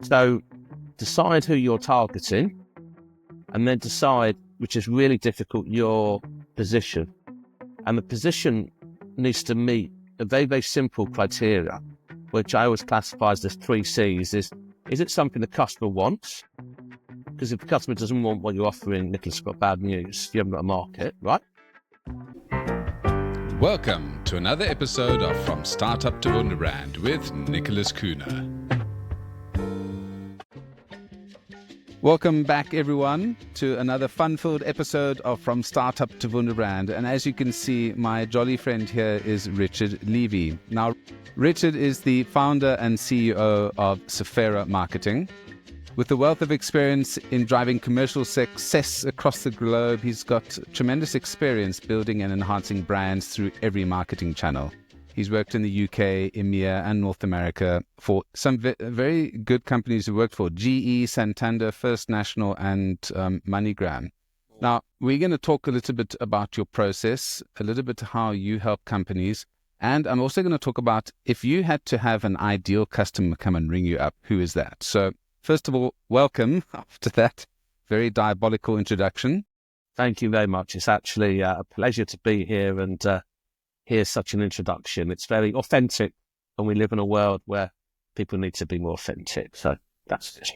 So decide who you're targeting and then decide, which is really difficult, your position. And the position needs to meet a very, very simple criteria, which I always classify as the 3 C's. Is it something the customer wants? Because if the customer doesn't want what you're offering, Nicholas, got bad news. You haven't got a market, right? Welcome to another episode of From Startup to Wunderbrand with Nicholas Kuhne. Welcome back, everyone, to another fun-filled episode of From Startup to Wunderbrand. And as you can see, my jolly friend here is Richard Levy. Now, Richard is the founder and CEO of Sophera Marketing. With a wealth of experience in driving commercial success across the globe, he's got tremendous experience building and enhancing brands through every marketing channel. He's worked in the UK, EMEA, and North America for some very good companies he worked for: GE, Santander, First National, and MoneyGram. Now, we're going to talk a little bit about your process, a little bit how you help companies, and I'm also going to talk about if you had to have an ideal customer come and ring you up, who is that? So, first of all, welcome after that very diabolical introduction. Thank you very much. It's actually a pleasure to be here and hear such an introduction. It's very authentic, and we live in a world where people need to be more authentic. So that's it.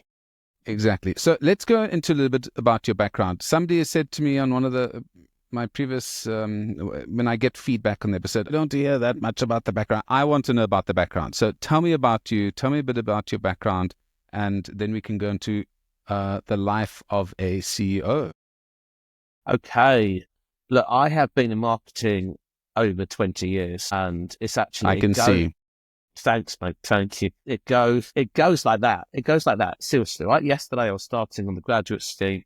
Exactly. So let's go into a little bit about your background. Somebody has said to me on one of my previous, when I get feedback on the episode, I don't hear that much about the background. I want to know about the background. So tell me about you. Tell me a bit about your background, and then we can go into the life of a CEO. Okay. Look, I have been in marketing over 20 years, and it's actually... I can see. Thanks, mate. Thank you. It goes like that. It goes like that. Seriously, right? Yesterday I was starting on the graduate scheme,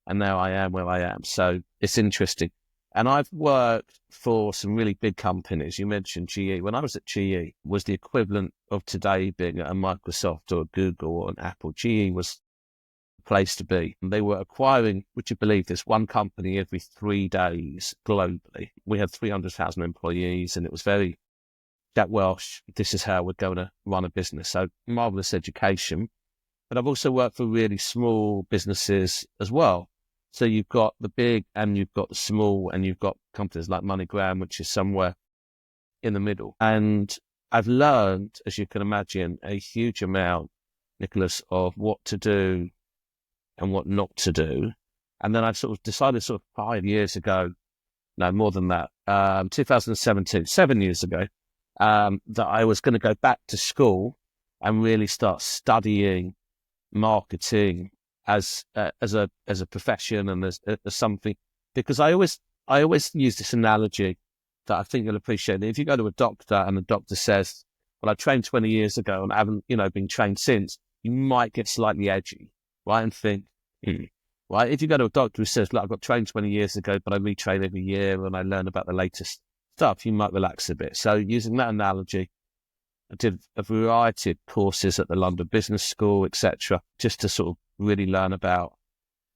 and now I am where I am. So it's interesting. And I've worked for some really big companies. You mentioned GE. When I was at GE, was the equivalent of today being at a Microsoft or a Google or an Apple. GE was place to be. And they were acquiring, would you believe this, one company every 3 days globally. We had 300,000 employees, and it was very Jack Welsh, this is how we're going to run a business. So marvelous education. But I've also worked for really small businesses as well. So you've got the big and you've got the small, and you've got companies like MoneyGram, which is somewhere in the middle. And I've learned, as you can imagine, a huge amount, Nicholas, of what to do and what not to do. And then I sort of decided 5 years ago, no, more than that, 2017, 7 years ago, that I was going to go back to school and really start studying marketing as a profession and as something, because I always use this analogy that I think you'll appreciate. If you go to a doctor and the doctor says, well, I trained 20 years ago and I haven't, been trained since, you might get slightly edgy, right? And think, right? If you go to a doctor who says, look, I got trained 20 years ago, but I retrain every year and I learn about the latest stuff, you might relax a bit. So using that analogy, I did a variety of courses at the London Business School, etc., just to sort of really learn about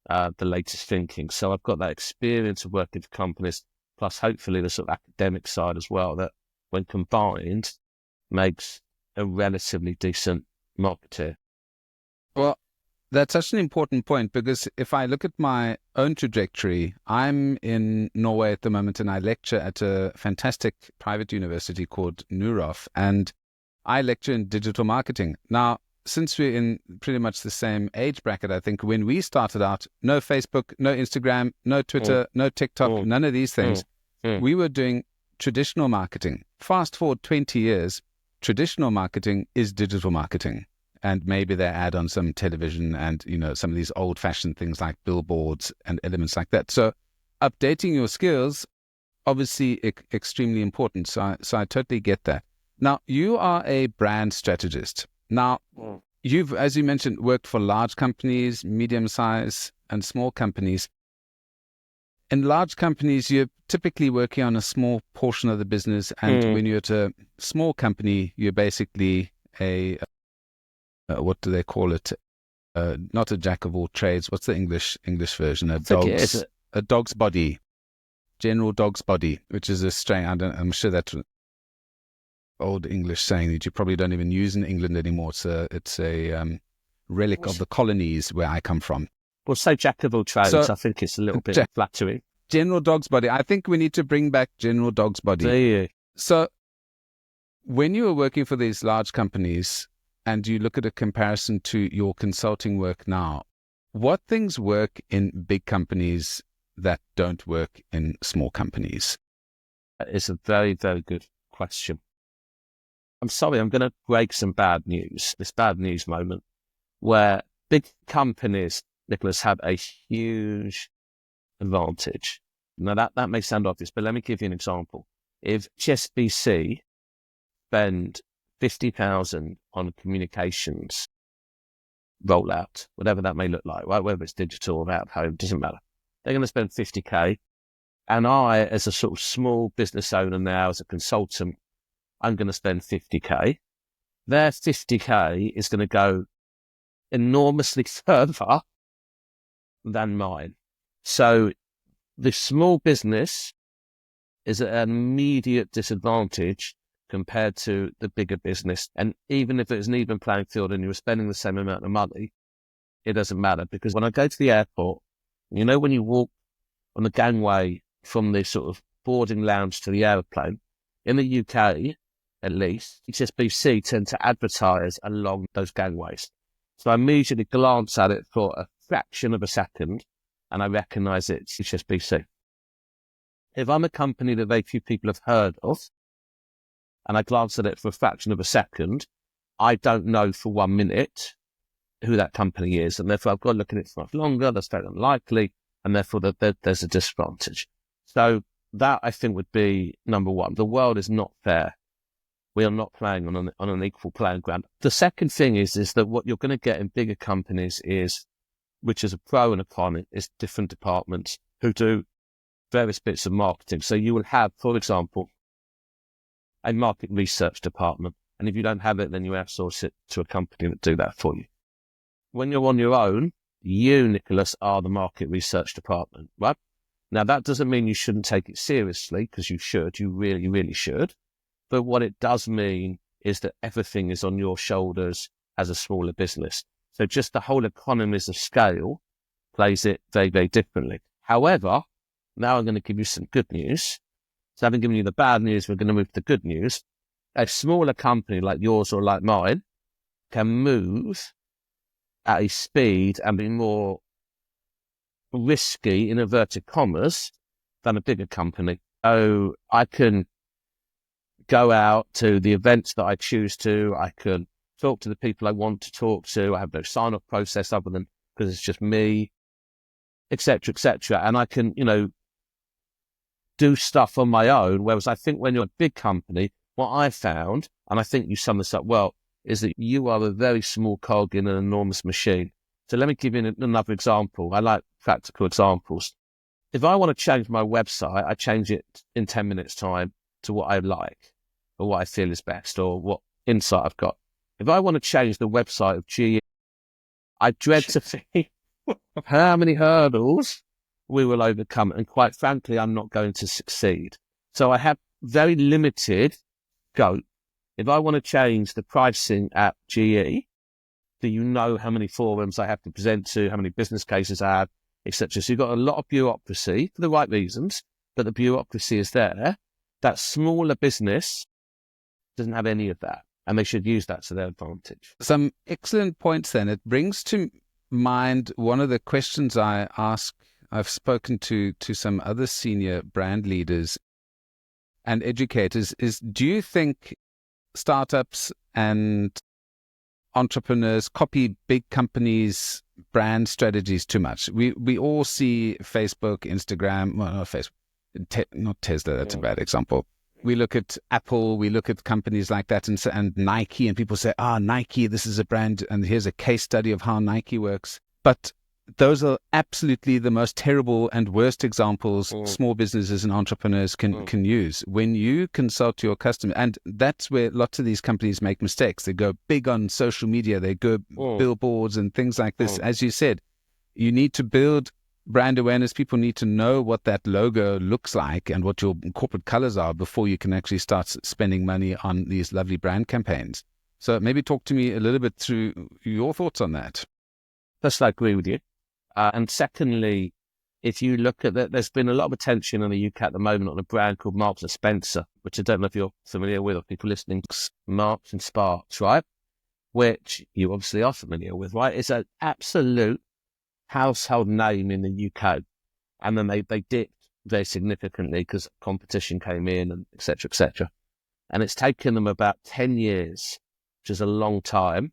the latest thinking. So I've got that experience of working for companies, plus hopefully the sort of academic side as well, that when combined makes a relatively decent marketeer. Well, that's such an important point, because if I look at my own trajectory, I'm in Norway at the moment and I lecture at a fantastic private university called Nurof, and I lecture in digital marketing. Now, since we're in pretty much the same age bracket, I think when we started out, no Facebook, no Instagram, no Twitter, no TikTok, none of these things. We were doing traditional marketing. Fast forward 20 years, traditional marketing is digital marketing. And maybe they add on some television and, some of these old-fashioned things like billboards and elements like that. So updating your skills, obviously extremely important. So I totally get that. Now, you are a brand strategist. Now, you've, as you mentioned, worked for large companies, medium-sized and small companies. In large companies, you're typically working on a small portion of the business. And when you're at a small company, you're basically what do they call it? Not a jack of all trades. What's the English version? A dog's body, general dog's body, which is a strange. I'm sure that's old English saying that you probably don't even use in England anymore. It's a relic of the colonies where I come from. Well, say jack of all trades. So, I think it's a little bit flattering. General Dog's Body. I think we need to bring back General Dog's Body. Do you? So when you were working for these large companies and you look at a comparison to your consulting work now, what things work in big companies that don't work in small companies? It's a very, very good question. I'm sorry, I'm going to break some bad news, this bad news moment, where big companies, Nicholas, have a huge advantage. Now, that may sound obvious, but let me give you an example. If HSBC spend 50,000 on communications rollout, whatever that may look like, right? Whether it's digital or out of home, doesn't matter. They're going to spend 50K. And I, as a sort of small business owner now, as a consultant, I'm going to spend 50K. Their 50K is going to go enormously further than mine. So the small business is at an immediate disadvantage compared to the bigger business. And even if it's an even playing field and you were spending the same amount of money, it doesn't matter. Because when I go to the airport, you know, when you walk on the gangway from the sort of boarding lounge to the aeroplane, in the UK, at least, HSBC tend to advertise along those gangways. So I immediately glance at it for a fraction of a second and I recognise it's HSBC. If I'm a company that very few people have heard of, and I glance at it for a fraction of a second, I don't know for 1 minute who that company is, and therefore I've got to look at it for much longer. That's very unlikely, and therefore there's a disadvantage. So that, I think, would be number one. The world is not fair. We are not playing on an equal playing ground. The second thing is that what you're going to get in bigger companies is, which is a pro and a con, is different departments who do various bits of marketing. So you will have, for example, a market research department. And if you don't have it, then you outsource it to a company that do that for you. When you're on your own, you, Nicholas, are the market research department, right? Now, that doesn't mean you shouldn't take it seriously, because you should. You really, really should. But what it does mean is that everything is on your shoulders as a smaller business. So just the whole economies of scale plays it very, very differently. However, now I'm going to give you some good news. So having given you the bad news, we're going to move to the good news. A smaller company like yours or like mine can move at a speed and be more risky, in inverted commas, than a bigger company. So I can go out to the events that I choose to. I can talk to the people I want to talk to. I have no sign-off process other than because it's just me, etc., etc. And I can, do stuff on my own. Whereas I think when you're a big company, what I found, and I think you sum this up well, is that you are a very small cog in an enormous machine. So let me give you another example. I like practical examples. If I want to change my website, I change it in 10 minutes time to what I like or what I feel is best or what insight I've got. If I want to change the website of GE, I dread to think how many hurdles we will overcome. And quite frankly, I'm not going to succeed. So I have very limited scope. If I want to change the pricing at GE, do you know how many forums I have to present to, how many business cases I have, etc. So you've got a lot of bureaucracy for the right reasons, but the bureaucracy is there. That smaller business doesn't have any of that, and they should use that to their advantage. Some excellent points then. It brings to mind one of the questions I ask. I've spoken to some other senior brand leaders and educators is, do you think startups and entrepreneurs copy big companies' brand strategies too much? We all see Facebook, Instagram, well, not Facebook, not Tesla, that's a bad example. We look at Apple, we look at companies like that and Nike, and people say, Nike, this is a brand, and here's a case study of how Nike works. But those are absolutely the most terrible and worst examples small businesses and entrepreneurs can use. When you consult your customer, and that's where lots of these companies make mistakes. They go big on social media, they go billboards and things like this. As you said, you need to build brand awareness. People need to know what that logo looks like and what your corporate colors are before you can actually start spending money on these lovely brand campaigns. So maybe talk to me a little bit through your thoughts on that. First, I agree with you. And secondly, if you look at that, there's been a lot of attention in the UK at the moment on a brand called Marks and Spencer, which I don't know if you're familiar with or people listening. Marks and Sparks, right? Which you obviously are familiar with, right? It's an absolute household name in the UK. And then they dipped very significantly because competition came in and et cetera, et cetera. And it's taken them about 10 years, which is a long time,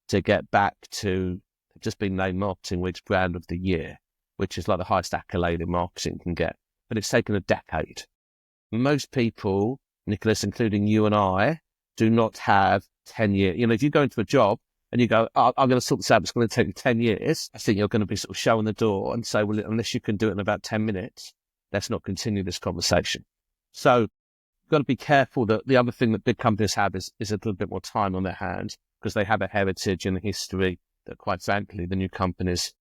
to get back to just being named Marketing Week's Brand of the Year, which is like the highest accolade in marketing can get. But it's taken a decade. Most people, Nicholas, including you and I, do not have 10 years. You know, if you go into a job and you go, oh, I'm going to sort this out, it's going to take me 10 years, I think you're going to be sort of showing the door and say, well, unless you can do it in about 10 minutes, let's not continue this conversation. So you've got to be careful that the other thing that big companies have is a little bit more time on their hands because they have a heritage and a history that, quite frankly, the new companies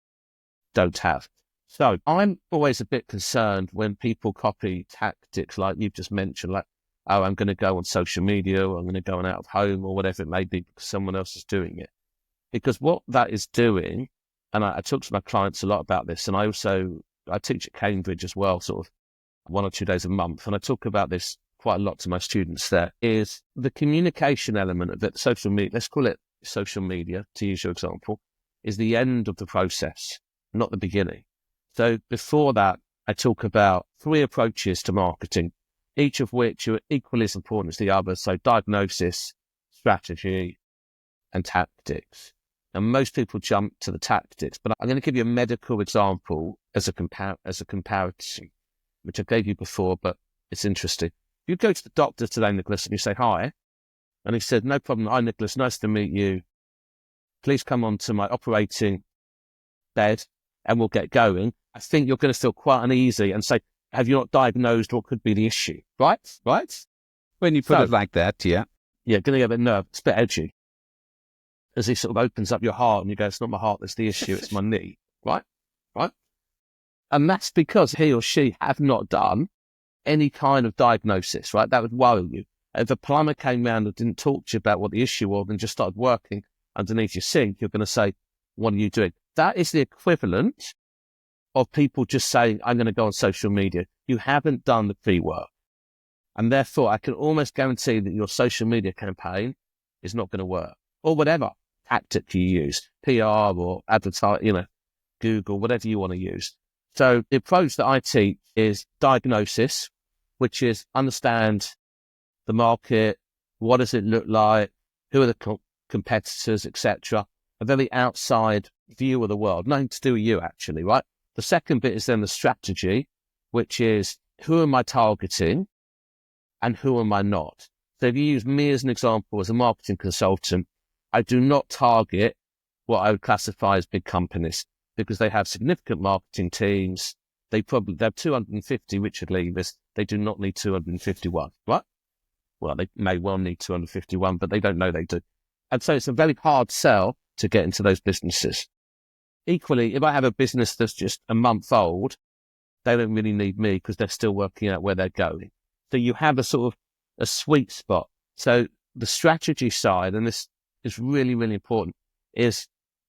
don't have. So I'm always a bit concerned when people copy tactics like you've just mentioned, like, oh, I'm going to go on social media or I'm going to go on out of home or whatever it may be because someone else is doing it. Because what that is doing, and I talk to my clients a lot about this, and I teach at Cambridge as well, sort of 1 or 2 days a month, and I talk about this quite a lot to my students there, is the communication element of it, social media, let's call it social media, to use your example, is the end of the process, not the beginning. So before that, I talk about 3 approaches to marketing, each of which are equally as important as the other. So diagnosis, strategy, and tactics. And most people jump to the tactics, but I'm going to give you a medical example as a comparison, which I gave you before, but it's interesting. You go to the doctor today, Nicholas, and you say, hi. And he said, no problem. Hi, Nicholas. Nice to meet you. Please come on to my operating bed and we'll get going. I think you're going to feel quite uneasy and say, have you not diagnosed what could be the issue? Right? When you put it like that, yeah. Yeah, going to get a bit nervous, it's a bit edgy. As he sort of opens up your heart and you go, it's not my heart that's the issue, it's my knee. Right? And that's because he or she have not done any kind of diagnosis, right? That would worry you. If a plumber came round and didn't talk to you about what the issue was and just started working underneath your sink, you're going to say, what are you doing? That is the equivalent of people just saying, I'm going to go on social media. You haven't done the pre-work. And therefore, I can almost guarantee that your social media campaign is not going to work. Or whatever tactic you use, PR or advertise, Google, whatever you want to use. So the approach that I teach is diagnosis, which is understand the market, what does it look like, who are the competitors, etc. A very outside view of the world, nothing to do with you actually, right? The second bit is then the strategy, which is who am I targeting and who am I not? So if you use me as an example, as a marketing consultant, I do not target what I would classify as big companies because they have significant marketing teams. They have 250 Richard Levys. They do not need 251, right? Well, they may well need 251, but they don't know they do. And so it's a very hard sell to get into those businesses. Equally, if I have a business that's just a month old, they don't really need me because they're still working out where they're going. So you have a sort of a sweet spot. So the strategy side, and this is really, really important, is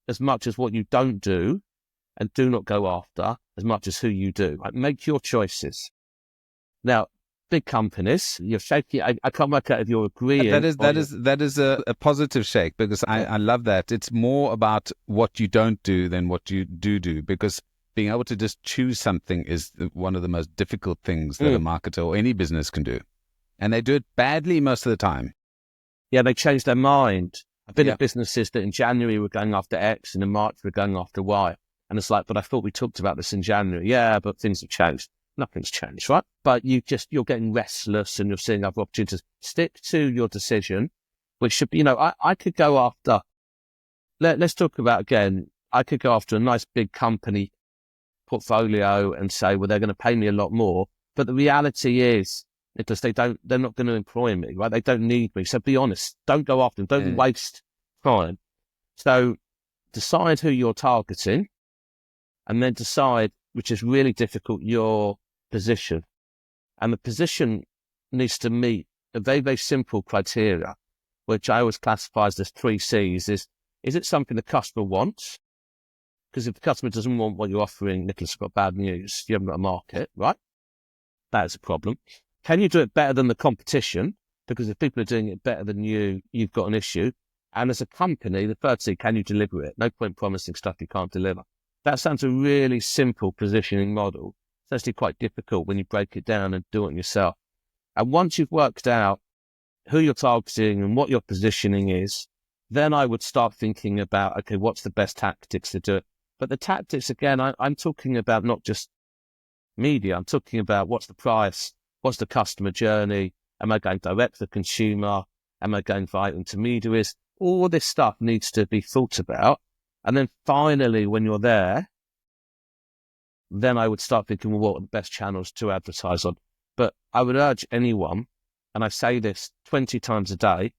as much as what you don't do and do not go after, as much as who you do. Right? Make your choices. Now, big companies, you're shaking. I can't work out if you're agreeing. That is a positive shake because I love that. It's more about what you don't do than what you do because being able to just choose something is one of the most difficult things that a marketer or any business can do. And they do it badly most of the time. Yeah, they change their mind. I've been in businesses that in January were going after X and in March we're going after Y. And it's like, but I thought we talked about this in January. Yeah, but things have changed. Nothing's changed, right? But you're getting restless and you're seeing other opportunities. Stick to your decision, which should be, I could go after, let's talk about again, I could go after a nice big company portfolio and say, well, they're going to pay me a lot more. But the reality is, because they're not going to employ me, right? They don't need me. So be honest. Don't go after them. Don't waste time. So decide who you're targeting and then decide, which is really difficult, your position. And the position needs to meet a very, very simple criteria. which I always classify as 3 C's, is it something the customer wants? Because if the customer doesn't want what you're offering, Nicholas, I've got bad news. You haven't got a market, right? That is a problem. Can you do it better than the competition? Because if people are doing it better than you, you've got an issue. And as a company, the third C, can you deliver it? No point promising stuff you can't deliver. That sounds a really simple positioning model. It's actually quite difficult when you break it down and do it yourself. And once you've worked out who you're targeting and what your positioning is, then I would start thinking about, okay, what's the best tactics to do it? But the tactics, again, I'm talking about not just media. I'm talking about what's the price, what's the customer journey, am I going direct to the consumer, am I going via intermediaries? All this stuff needs to be thought about. And then finally, when you're there, then I would start thinking, well, what are the best channels to advertise on? But I would urge anyone, and I say this 20 times a day,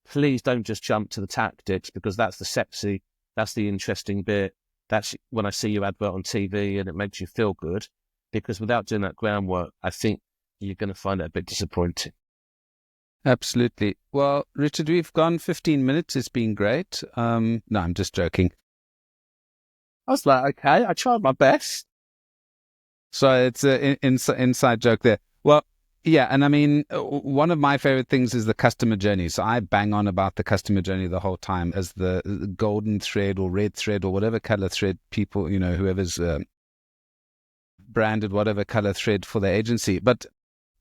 please don't just jump to the tactics, because that's the sexy, that's the interesting bit. That's when I see your advert on TV and it makes you feel good, because without doing that groundwork, I think you're going to find it a bit disappointing. Absolutely. Well, Richard, we've gone 15 minutes. It's been great. No, I'm just joking. I was like, okay, I tried my best. So it's an inside joke there. Well, yeah, and I mean, one of my favorite things is the customer journey. So I bang on about the customer journey the whole time as the golden thread or red thread or whatever color thread people, whoever's branded whatever color thread for their agency. But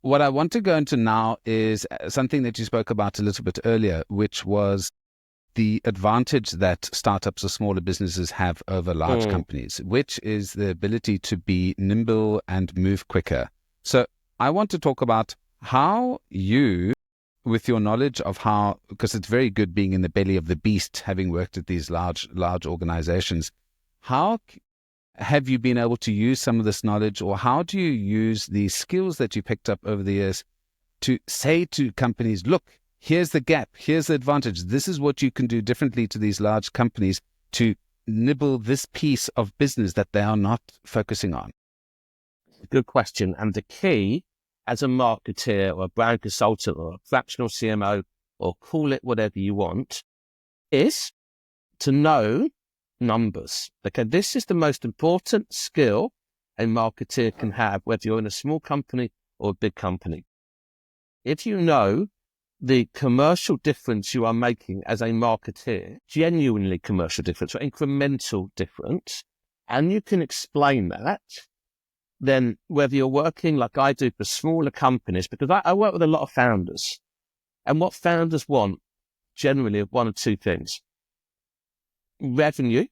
what I want to go into now is something that you spoke about a little bit earlier, which was the advantage that startups or smaller businesses have over large companies, which is the ability to be nimble and move quicker. So I want to talk about how you, with your knowledge of how, because it's very good being in the belly of the beast, having worked at these large organizations, how have you been able to use some of this knowledge, or how do you use these skills that you picked up over the years to say to companies, look, here's the gap, here's the advantage, this is what you can do differently to these large companies to nibble this piece of business that they are not focusing on? Good question. And the key as a marketeer or a brand consultant or a fractional CMO, or call it whatever you want, is to know numbers. Okay, this is the most important skill a marketeer can have, whether you're in a small company or a big company. If you know the commercial difference you are making as a marketeer, genuinely commercial difference or incremental difference, and you can explain that, then whether you're working like I do for smaller companies, because I work with a lot of founders, and what founders want generally are one of two things. Revenue.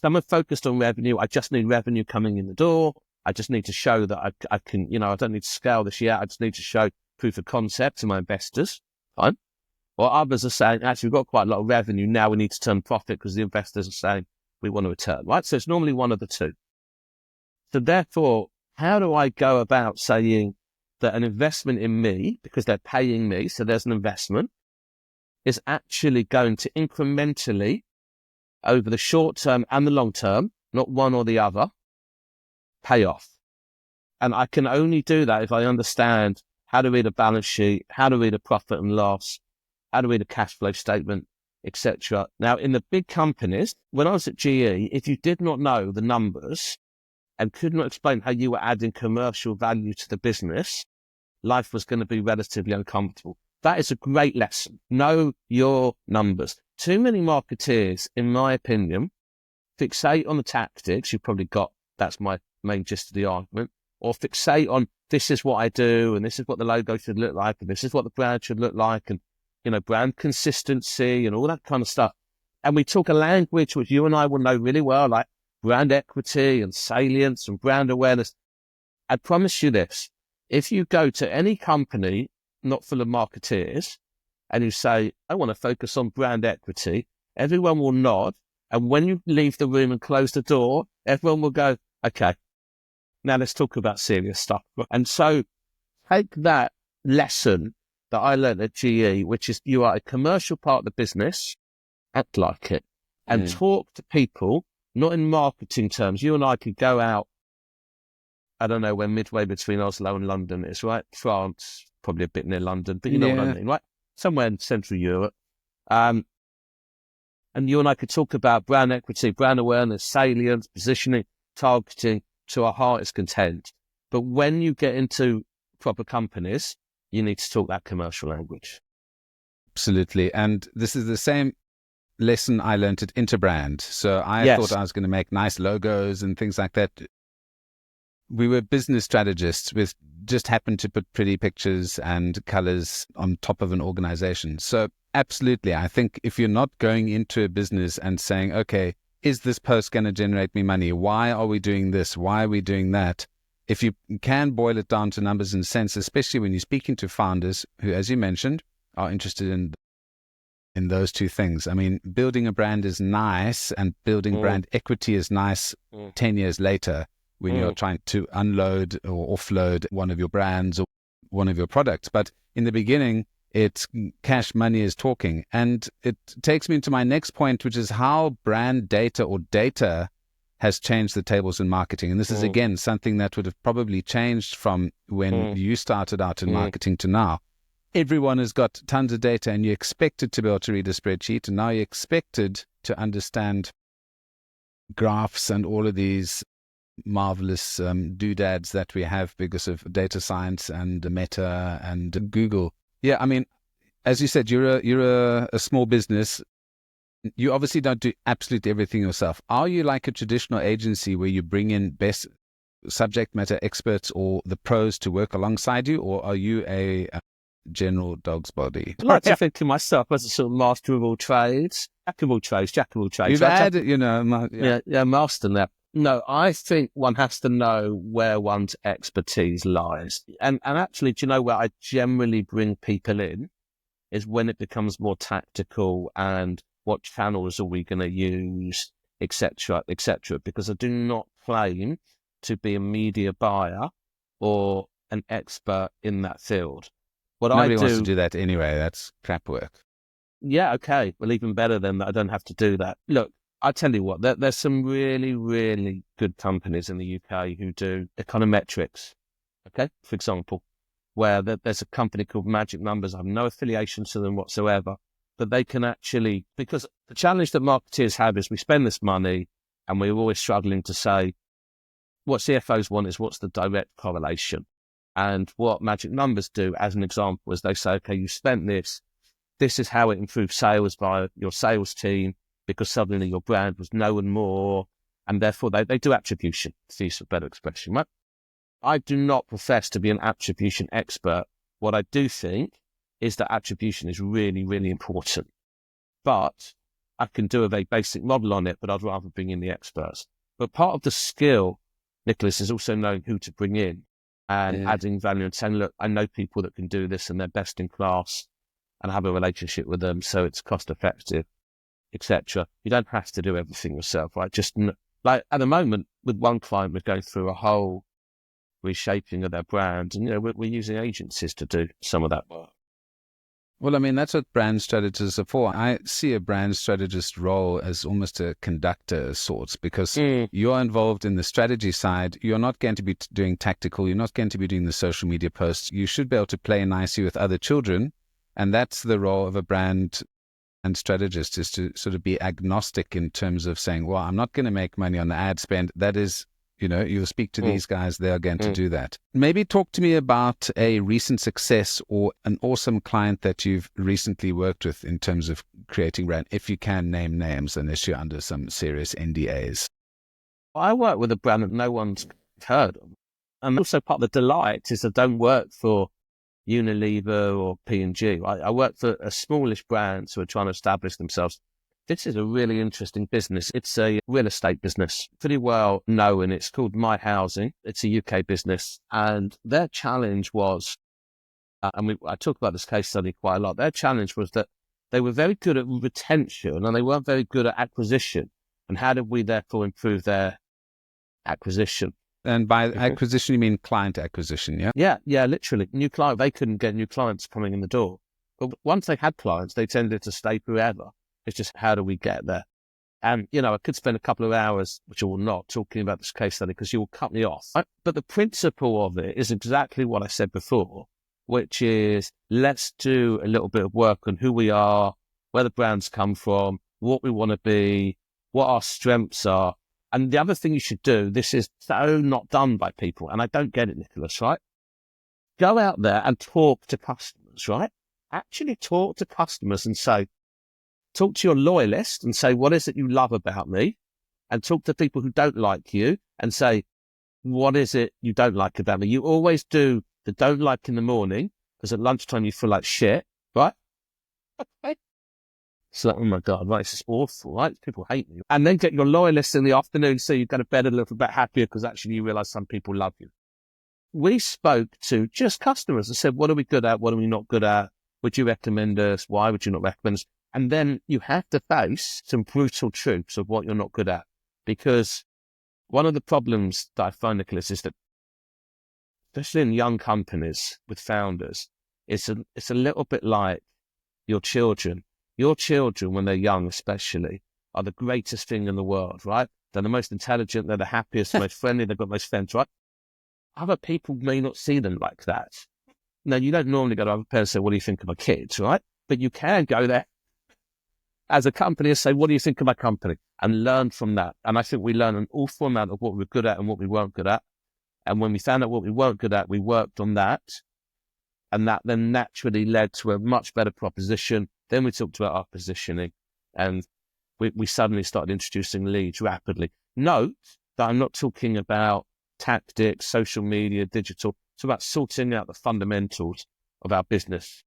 Some are focused on revenue. I just need revenue coming in the door. I just need to show that I can, I don't need to scale this yet. I just need to show proof of concept to my investors. Fine. Or others are saying, actually, we've got quite a lot of revenue. Now we need to turn profit because the investors are saying we want to return, right? So it's normally one of the two. So therefore, how do I go about saying that an investment in me, because they're paying me, so there's an investment, is actually going to incrementally, over the short term and the long term, not one or the other, pay off? And I can only do that if I understand how to read a balance sheet, how to read a profit and loss, how to read a cash flow statement, etc. Now, in the big companies, when I was at GE, if you did not know the numbers and could not explain how you were adding commercial value to the business, life was going to be relatively uncomfortable. That is a great lesson. Know your numbers. Too many marketeers, in my opinion, fixate on the tactics. You've probably got, that's my main gist of the argument, or fixate on this is what I do, and this is what the logo should look like, and this is what the brand should look like, and, brand consistency and all that kind of stuff. And we talk a language which you and I will know really well, like brand equity and salience and brand awareness. I promise you this, if you go to any company not full of marketeers and you say, I want to focus on brand equity, everyone will nod. And when you leave the room and close the door, everyone will go, okay, now let's talk about serious stuff. And so take that lesson that I learned at GE, which is you are a commercial part of the business, act like it, and talk to people, not in marketing terms. You and I could go out, I don't know where midway between Oslo and London is, right? France, probably a bit near London, but you know what I mean, right? somewhere in Central Europe. And you and I could talk about brand equity, brand awareness, salience, positioning, targeting to our heart's content. But when you get into proper companies, you need to talk that commercial language. Absolutely. And this is the same lesson I learned at Interbrand. So I Yes. thought I was going to make nice logos and things like that. We were business strategists with just happened to put pretty pictures and colors on top of an organization. So absolutely, I think if you're not going into a business and saying, okay, is this post going to generate me money? Why are we doing this? Why are we doing that? If you can boil it down to numbers and cents, especially when you're speaking to founders who, as you mentioned, are interested in those two things. I mean, building a brand is nice and building brand equity is nice 10 years later when you're trying to unload or offload one of your brands or one of your products. But in the beginning, it's cash money is talking. And it takes me into my next point, which is how brand data or data has changed the tables in marketing. And this is, again, something that would have probably changed from when you started out in marketing to now. Everyone has got tons of data and you're expected to be able to read a spreadsheet. And now you're expected to understand graphs and all of these marvelous doodads that we have because of data science and Meta and Google. Yeah, I mean, as you said, you're a small business. You obviously don't do absolutely everything yourself. Are you like a traditional agency where you bring in best subject matter experts or the pros to work alongside you, or are you a general dog's body? I like to think of myself as a sort of master of all trades, jack of all trades. You've had, master that. No, I think one has to know where one's expertise lies. And actually, do you know where I generally bring people in is when it becomes more tactical and what channels are we going to use, etc., etc. Because I do not claim to be a media buyer or an expert in that field. Nobody wants to do that anyway. That's crap work. Yeah, okay. Well, even better than that, I don't have to do that. Look, I tell you what, there's some really, really good companies in the UK who do econometrics, okay, for example, where there's a company called Magic Numbers. I have no affiliation to them whatsoever, but they can actually, because the challenge that marketeers have is we spend this money and we're always struggling to say what CFOs want is what's the direct correlation. And what Magic Numbers do, as an example, is they say, okay, you spent this is how it improves sales by your sales team, because suddenly your brand was known more, and therefore they do attribution, to use a better expression, right? I do not profess to be an attribution expert. What I do think is that attribution is really, really important. But I can do a very basic model on it, but I'd rather bring in the experts. But part of the skill, Nicholas, is also knowing who to bring in and adding value and saying, look, I know people that can do this and they're best in class and have a relationship with them, so it's cost effective, etc. You don't have to do everything yourself, right? Just like at the moment with one client, we're going through a whole reshaping of their brand, and we're using agencies to do some of that work. Well, I mean, that's what brand strategists are for. I see a brand strategist role as almost a conductor of sorts, because you're involved in the strategy side. You're not going to be doing tactical. You're not going to be doing the social media posts. You should be able to play nicely with other children. And that's the role of a brand and strategist, is to sort of be agnostic in terms of saying, well, I'm not going to make money on the ad spend. That is, you'll speak to these guys, they are going to do that. Maybe talk to me about a recent success or an awesome client that you've recently worked with in terms of creating brand, if you can name names, unless you're under some serious NDAs. I work with a brand that no one's heard of. And also part of the delight is I don't work for Unilever or P&G. I work for a smallish brands who are trying to establish themselves. This is a really interesting business. It's a real estate business, pretty well known. It's called My Housing. It's a UK business. And their challenge was, I talk about this case study quite a lot, their challenge was that they were very good at retention and they weren't very good at acquisition. And how did we therefore improve their acquisition? And by acquisition, you mean client acquisition, yeah? Yeah, literally. New client, they couldn't get new clients coming in the door. But once they had clients, they tended to stay forever. It's just, how do we get there? And, I could spend a couple of hours, which I will not, talking about this case study because you will cut me off. But the principle of it is exactly what I said before. which is let's do a little bit of work on who we are, where the brands come from, what we want to be, what our strengths are. And the other thing you should do, this is so not done by people, and I don't get it, Nicholas, right? Go out there and talk to customers, right? Actually talk to customers and say, talk to your loyalist and say, what is it you love about me? And talk to people who don't like you and say, what is it you don't like about me? You always do the don't like in the morning because at lunchtime you feel like shit, right? Okay. So, oh my God, right, this is awful, right? People hate me. And then get your loyalists in the afternoon so you go to bed a little bit happier because actually you realize some people love you. We spoke to just customers and said, what are we good at? What are we not good at? Would you recommend us? Why would you not recommend us? And then you have to face some brutal truths of what you're not good at. Because one of the problems that I find, Nicholas, is that, especially in young companies with founders, it's a little bit like your children. Your children, when they're young especially, are the greatest thing in the world, right? They're the most intelligent, they're the happiest, most friendly, they've got most friends, right? Other people may not see them like that. Now, you don't normally go to other parents and say, what do you think of my kids, right? But you can go there as a company and say, what do you think of my company? And learn from that. And I think we learn an awful amount of what we were good at and what we weren't good at. And when we found out what we weren't good at, we worked on that. And that then naturally led to a much better proposition. Then we talked about our positioning and we suddenly started introducing leads rapidly. Note that I'm not talking about tactics, social media, digital. It's about sorting out the fundamentals of our business.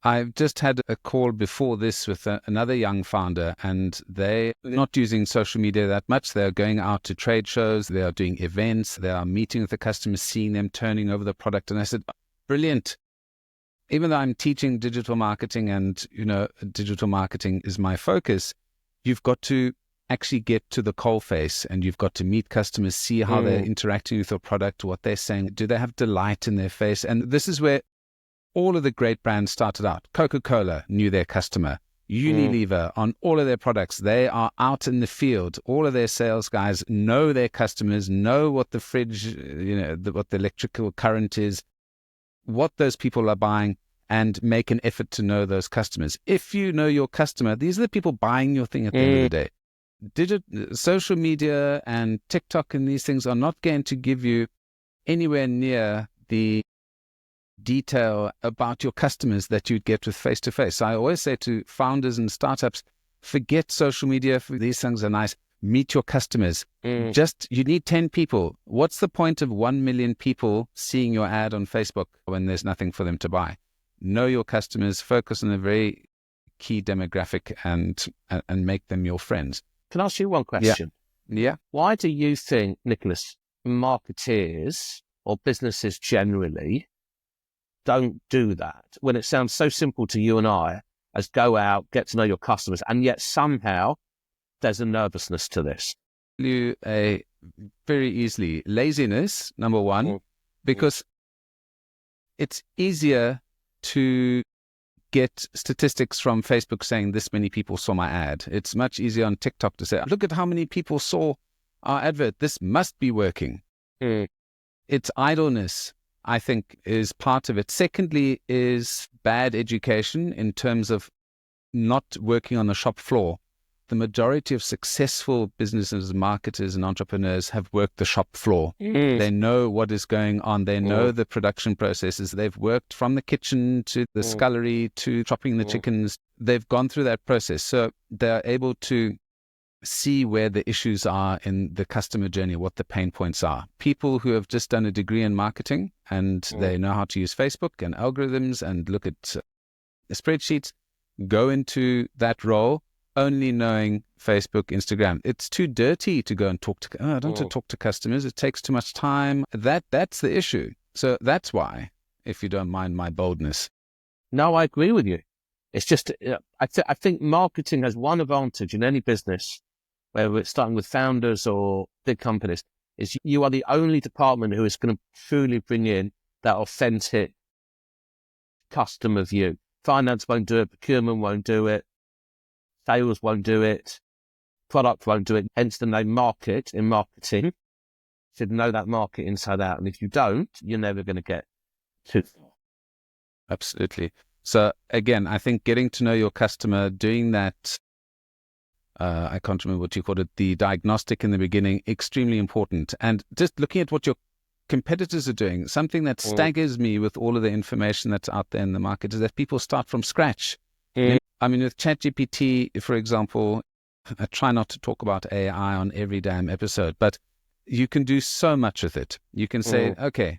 I've just had a call before this with another young founder, and they're not using social media that much. They're going out to trade shows, they are doing events, they are meeting with the customers, seeing them, turning over the product. And I said, brilliant. Even though I'm teaching digital marketing and, digital marketing is my focus, you've got to actually get to the coalface and you've got to meet customers, see how they're interacting with your product, what they're saying. Do they have delight in their face? And this is where all of the great brands started out. Coca-Cola knew their customer. Unilever, on all of their products, they are out in the field. All of their sales guys know their customers, know what the fridge, what the electrical current is, what those people are buying, and make an effort to know those customers. If you know your customer, these are the people buying your thing at the end of the day. Social media and TikTok and these things are not going to give you anywhere near the detail about your customers that you'd get with face-to-face. So I always say to founders and startups, forget social media. These things are nice. Meet your customers. You need 10 people. What's the point of 1 million people seeing your ad on Facebook when there's nothing for them to buy? Know your customers, focus on a very key demographic and make them your friends. Can I ask you one question? Yeah. Why do you think, Nicholas, marketeers or businesses generally don't do that when it sounds so simple to you and I as go out, get to know your customers, and yet somehow there's a nervousness to this? Very easily. Laziness, number one, because it's easier to get statistics from Facebook saying this many people saw my ad. It's much easier on TikTok to say, look at how many people saw our advert. This must be working. It's idleness, I think, is part of it. Secondly is bad education in terms of not working on the shop floor. The majority of successful businesses, marketers and entrepreneurs have worked the shop floor. They know what is going on. They know the production processes. They've worked from the kitchen to the scullery to chopping the chickens. They've gone through that process. So they're able to see where the issues are in the customer journey, what the pain points are. People who have just done a degree in marketing and they know how to use Facebook and algorithms and look at spreadsheets, go into that role only knowing Facebook, Instagram. It's too dirty to go and talk to, I don't want to talk to customers. It takes too much time. That's the issue. So that's why, if you don't mind my boldness. No, I agree with you. It's just, I think marketing has one advantage in any business, whether it's starting with founders or big companies, is you are the only department who is going to truly bring in that authentic customer view. Finance won't do it, procurement won't do it, sales won't do it, product won't do it. Hence the name market in marketing. You should know that market inside out. And if you don't, you're never going to get to Absolutely. So again, I think getting to know your customer, doing that, I can't remember what you called it, the diagnostic in the beginning, extremely important. And just looking at what your competitors are doing, something that staggers me with all of the information that's out there in the market is that people start from scratch. I mean, with ChatGPT, for example, I try not to talk about AI on every damn episode, but you can do so much with it. You can say, okay,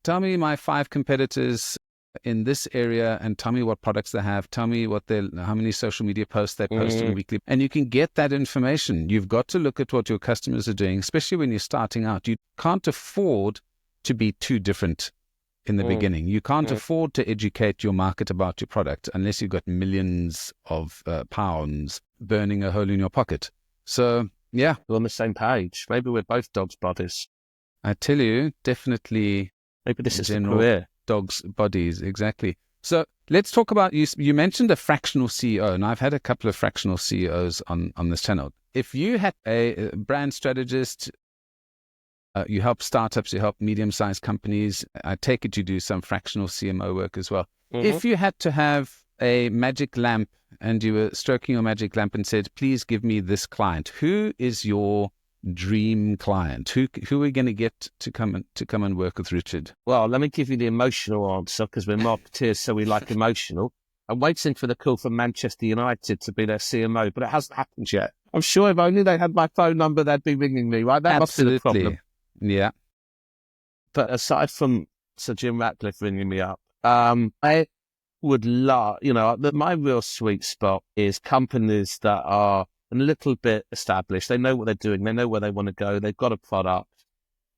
tell me my 5 competitors in this area and tell me what products they have. Tell me how many social media posts they post in weekly. And you can get that information. You've got to look at what your customers are doing, especially when you're starting out. You can't afford to be too different in the beginning. You can't afford to educate your market about your product unless you've got millions of pounds burning a hole in your pocket. So, yeah. We're on the same page. Maybe we're both dogs' bodies. I tell you, definitely. Maybe this is the career. Dogs' bodies, exactly. So let's talk about, you mentioned a fractional CEO, and I've had a couple of fractional CEOs on this channel. If you had a brand strategist, you help startups, you help medium-sized companies. I take it you do some fractional CMO work as well. If you had to have a magic lamp and you were stroking your magic lamp and said, please give me this client, who is your dream client? Who are we going to get to come and work with Richard? Well, let me give you the emotional answer because we're marketeers, so we like emotional. I'm waiting for the call from Manchester United to be their CMO, but it hasn't happened yet. I'm sure if only they had my phone number, they'd be ringing me, right? That must be the problem. Yeah. But aside from Sir Jim Ratcliffe ringing me up, I would love, my real sweet spot is companies that are a little bit established. They know what they're doing. They know where they want to go. They've got a product.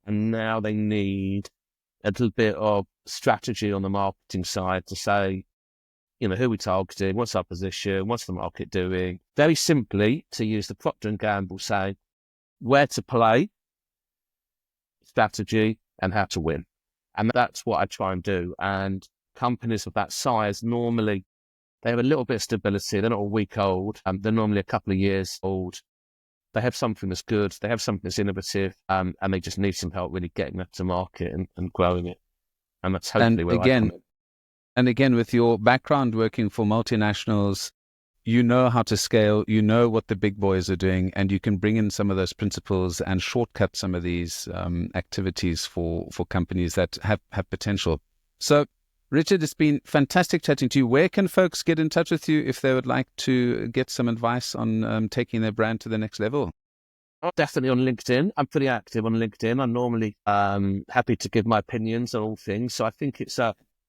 And now they need a little bit of strategy on the marketing side to say, who are we targeting? What's our position? What's the market doing? Very simply, to use the Procter & Gamble saying, where to play, strategy, and how to win. And that's what I try and do. And companies of that size, normally, they have a little bit of stability. They're not a week old. They're normally a couple of years old. They have something that's good. They have something that's innovative. And they just need some help really getting that to market and growing it. And that's hopefully where I come in. And again, with your background working for multinationals, you know how to scale, you know what the big boys are doing, and you can bring in some of those principles and shortcut some of these activities for companies that have potential. So, Richard, it's been fantastic chatting to you. Where can folks get in touch with you if they would like to get some advice on taking their brand to the next level? Definitely on LinkedIn. I'm pretty active on LinkedIn. I'm normally happy to give my opinions on all things. So I think it's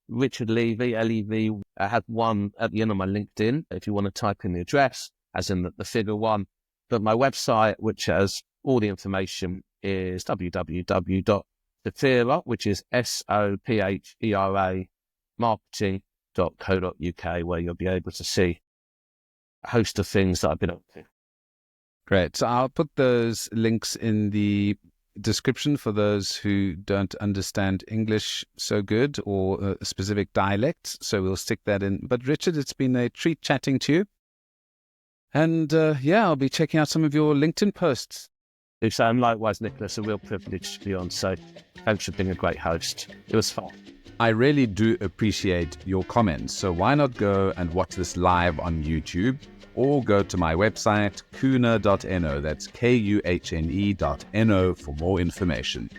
Richard Levy, L-E-V. I had one at the end of my LinkedIn, if you want to type in the address, as in the figure 1. But my website, which has all the information, is www.Sophera, which is Sophera marketing.co.uk, where you'll be able to see a host of things that I've been up to. Great. So I'll put those links in the description for those who don't understand English so good or a specific dialect. So we'll stick that in. But Richard, it's been a treat chatting to you. And I'll be checking out some of your LinkedIn posts. And likewise, Nicholas, a real privilege to be on. So thanks for being a great host. It was fun. I really do appreciate your comments. So why not go and watch this live on YouTube? Or go to my website, kuhne.no, that's Kuhne.no, for more information.